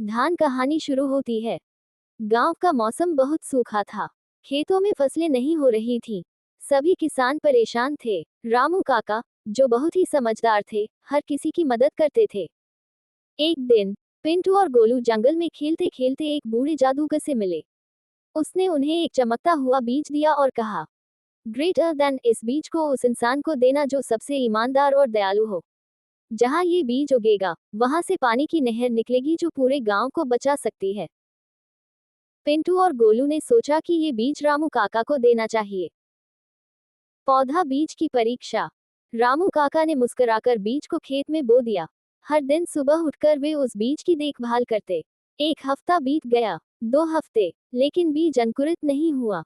धान कहानी शुरू होती है। गांव का मौसम बहुत सूखा था। खेतों में फसलें नहीं हो रही थीं। सभी किसान परेशान थे। रामू काका, जो बहुत ही समझदार थे, हर किसी की मदद करते थे। एक दिन पिंटू और गोलू जंगल में खेलते खेलते एक बूढ़े जादूगर से मिले। उसने उन्हें एक चमकता हुआ बीज दिया और कहा, ग्रेटर देन, इस बीज को उस इंसान को देना जो सबसे ईमानदार और दयालु हो। जहां ये बीज उगेगा, वहां से पानी की नहर निकलेगी जो पूरे गांव को बचा सकती है। पिंटू और गोलू ने सोचा कि ये बीज रामू काका को देना चाहिए। पौधा बीज की परीक्षा। रामू काका ने मुस्कुराकर बीज को खेत में बो दिया। हर दिन सुबह उठकर वे उस बीज की देखभाल करते। एक हफ्ता बीत गया, 2 हफ्ते, लेकिन बीज अंकुरित नहीं हुआ।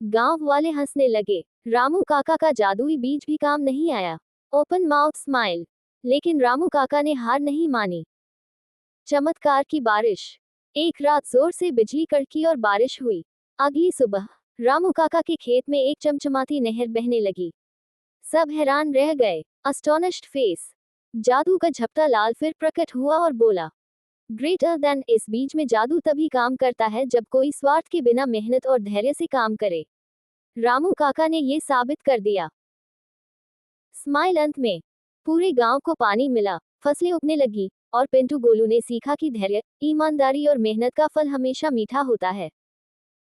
गांव वाले हंसने लगे। रामू काका का जादुई बीज भी काम नहीं आया। Open mouth smile. लेकिन रामू काका ने हार नहीं मानी। चमत्कार की बारिश। एक रात जोर से बिजली कड़की और बारिश हुई। अगली सुबह रामू काका के खेत में एक चमचमाती नहर बहने लगी। सब हैरान रह गए। अस्टोनिश्ड फेस। जादू का झपटा लाल फिर प्रकट हुआ और बोला, ग्रेटर देन, इस बीज में जादू तभी काम करता है जब कोई स्वार्थ के बिना मेहनत और धैर्य से काम करे। रामू काका ने ये साबित कर दिया। स्माइल। अंत में पूरे गांव को पानी मिला, फसलें उगने लगी, और पिंटू गोलू ने सीखा कि धैर्य, ईमानदारी और मेहनत का फल हमेशा मीठा होता है।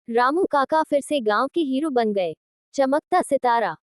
रामू काका फिर से गांव के हीरो बन गए। चमकता सितारा।